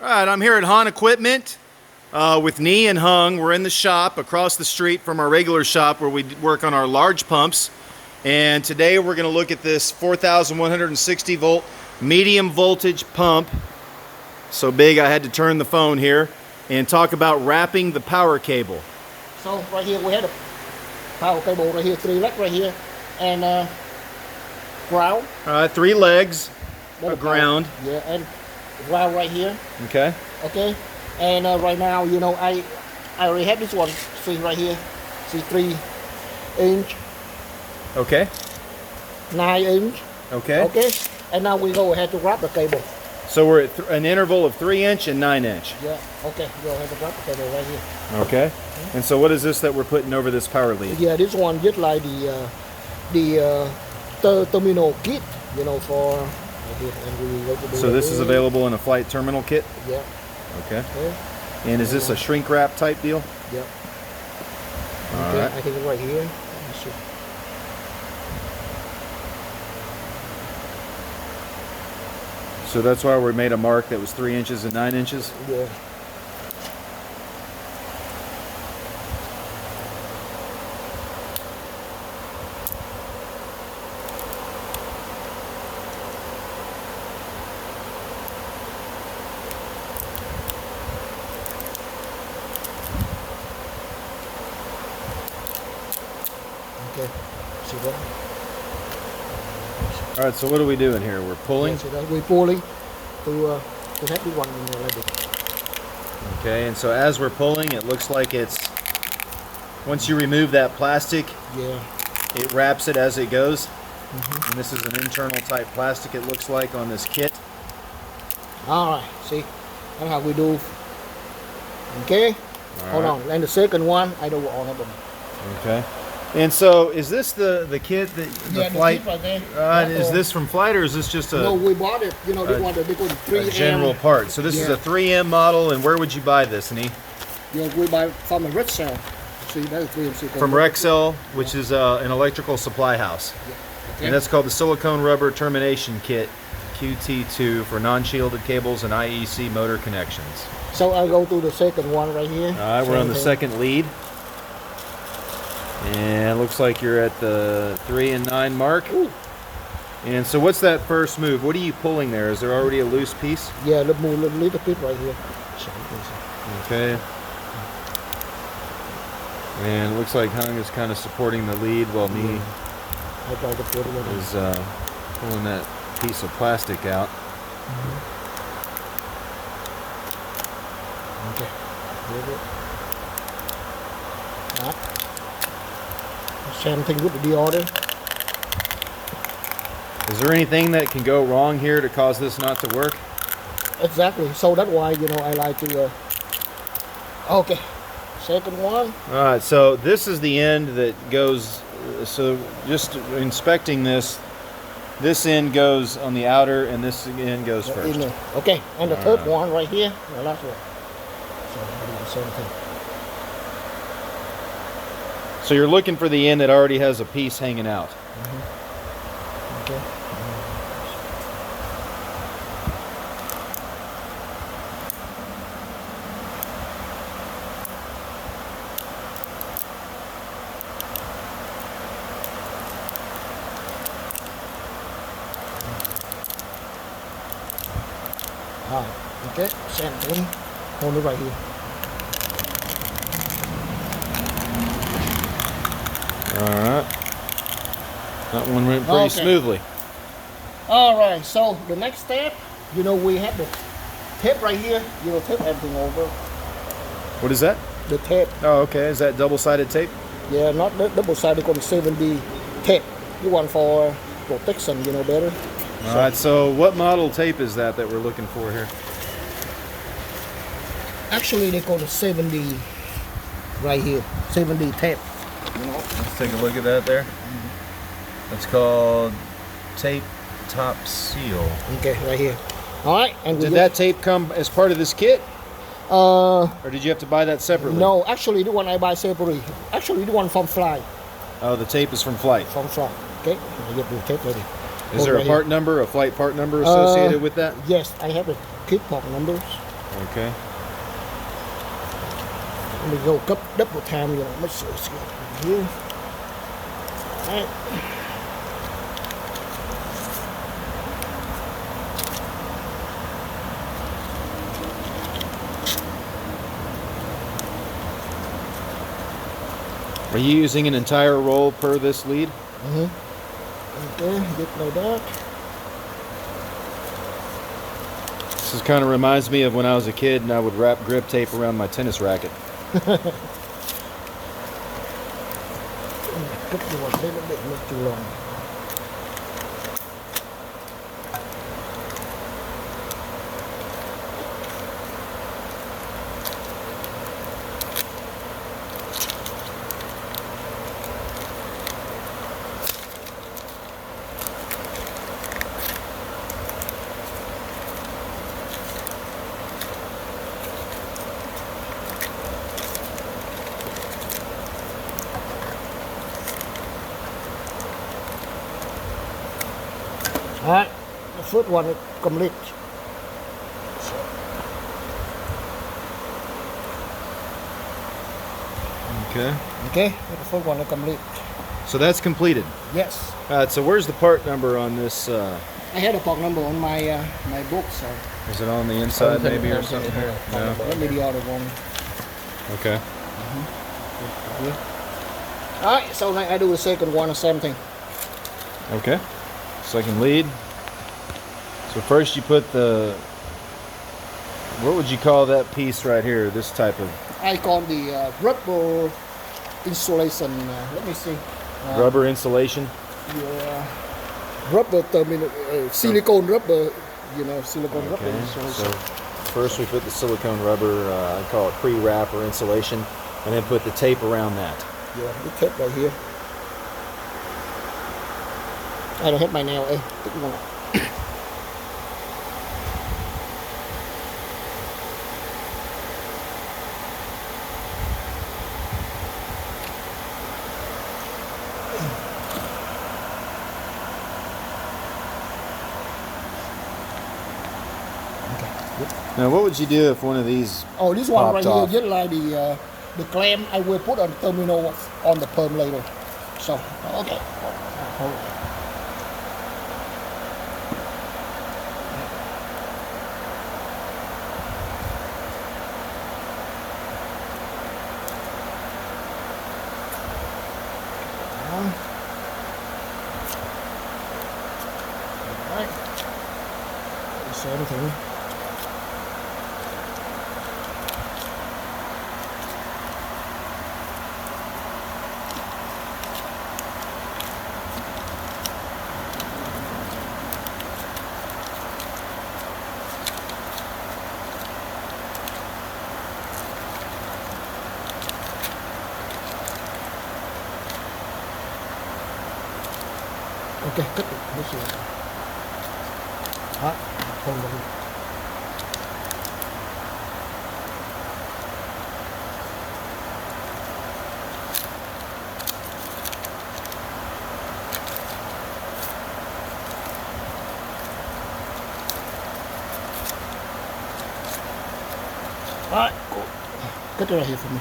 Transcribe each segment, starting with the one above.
All right, I'm here at Hahn Equipment with Nee and Hung. We're in the shop across the street from our regular shop where we work on our large pumps. And today we're going to look at this 4,160 volt medium voltage pump. So big I had to turn the phone here and talk about wrapping the power cable. So right here we have the power cable right here, 3 legs right here, and ground. All right, 3 legs, a ground. Yeah, and ground right here. Okay. Okay, and right now, you know, I already have this one. See right here, see 3-inch, Okay. 9-inch. Okay. Okay, and now we go ahead to wrap the cable. So we're at an interval of 3-inch and 9-inch. Yeah. Okay, go ahead to wrap the cable right here. Okay. And so what is this that we're putting over this power lead? Yeah, this one just like the terminal kit, you know, for. So this is available in a flight terminal kit? Yeah. Okay. And is this a shrink wrap type deal? Yeah. All okay, right. I think it's right here. So that's why we made a mark that was 3 inches and 9 inches? Yeah. Okay, see that? All right, so what are we doing here? We're pulling? Yeah, see that? We're pulling to have this one in there like this. Okay, and so as we're pulling, it looks like it's, once you remove that plastic, Yeah. it wraps it as it goes. And this is an internal type plastic, it looks like, on this kit. All right, see? That's how we do. Okay? Hold on. And the second one, I don't want them. Okay. And so, is this the kit that the Yeah, flight? the kit right there. Is this from flight, or is this just a, No, we bought it. You know, they want the 3M. a general part? So this is Yeah. a 3M model, and where would you buy this, Nee? Yeah, we buy from a red cell. See, that's 3M silicone. From Rexel, which is an electrical supply house. Yeah. Okay. And that's called the silicone rubber termination kit, QT2, for non-shielded cables and IEC motor connections. So I'll go to the second one right here. All right, we're on the Same thing. second lead. And it looks like you're at the 3 and 9 mark. Ooh. And so what's that first move? What are you pulling there? Is there already a loose piece? Yeah, let's move a little bit right here. Okay. And it looks like Hung is kind of supporting the lead while Nee I try to put it in. is pulling that piece of plastic out. Okay. Đó. Same thing with the order. Is there anything that can go wrong here to cause this not to work? Exactly. So that's why, you know, I like to. Okay. Second one. All right, so this is the end that goes, so just inspecting this end goes on the outer and this end goes first. In there. Okay. And the third one right here. The last one. So I do the same thing. So you're looking for the end that already has a piece hanging out. Okay. Okay, same thing. Hold it right here. All right. That one went pretty Okay. smoothly. All right, so the next step, you know, we have the tape right here. You know, tape everything over. What is that? The tape. Oh, okay. Is that double-sided tape? Yeah, not the double-sided, called 7D tape. You want for protection, you know, better. All right, so what model tape is that we're looking for here? Actually, they call it 7D right here. 7D tape. You know. Let's take a look at that there. That's called tape top seal. Okay, right here. All right, and Did that tape come as part of this kit? Or did you have to buy that separately? No, actually, the one I buy separately. Actually, the one from Fly. Oh, the tape is from Flight. From Fly. Okay, I get the tape ready. Is there a part number, a flight part number associated with that? Yes, I have the kit part numbers. Okay. Let me go double time, you know, make sure it's good here. All right. Are you using an entire roll per this lead? Okay, just like that. This kind of reminds me of when I was a kid and I would wrap grip tape around my tennis racket. Cut you a little bit, not too long. All right, the first one is complete. Okay. Okay, the first one is complete. So that's completed. Yes. So where's the part number on this? I had a part number on my my book, so Is it on the inside maybe or something? No. let me the other one. Okay. All right, so now I do the second one, the same thing. Okay. Second lead. So first you put the, what would you call that piece right here? This type of I call the rubber insulation. Let me see. rubber insulation. Yeah, rubber silicone rubber. You know, silicone rubber Okay. insulation. So first we put the silicone rubber, I call it pre-wrap or insulation, and then put the tape around that. Yeah, the tape right here. I don't have my nail. Take one out. Now what would you do if one of these Oh, this one right popped off? here, just like the clamp I will put on terminal on the perm later. So, okay. Hold on. Alright. Same thing. Okay, cut it. This is hot. Hold on. Alright, cool. Cut it right here for me.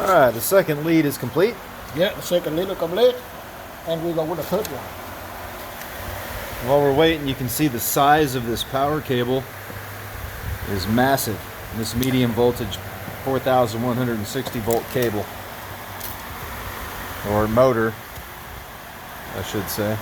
All right, the second lead is complete. Yeah, the second little complete. And we go with the third one. While we're waiting, you can see the size of this power cable is massive. This medium voltage 4,160 volt cable, or motor, I should say.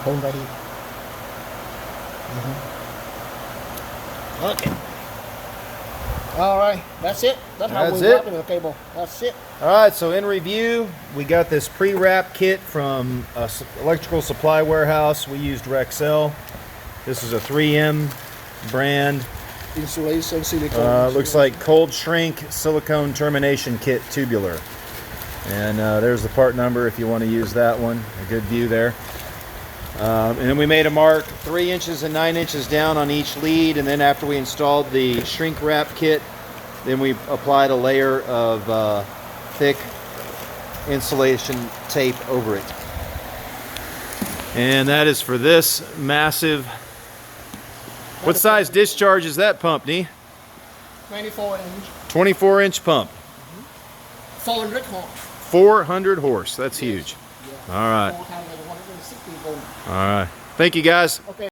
Hold right here. Okay. All right, that's it. That's how That's we it. wrap it in the cable. That's it. All right, so in review, we got this pre-wrap kit from electrical supply warehouse. We used Rexel. This is a 3M brand. Insulation, silicone. Looks like cold shrink silicone termination kit tubular. And there's the part number if you want to use that one. A good view there. And then we made a mark 3 inches and 9 inches down on each lead, and then after we installed the shrink wrap kit, then we applied a layer of thick insulation tape over it. And that is for this massive... What size discharge is that pump, Nee? 24 inch. 24-inch pump. 400 horse. 400 horse. That's huge. Yeah. All right. 460 volt. All right. Thank you, guys. Okay.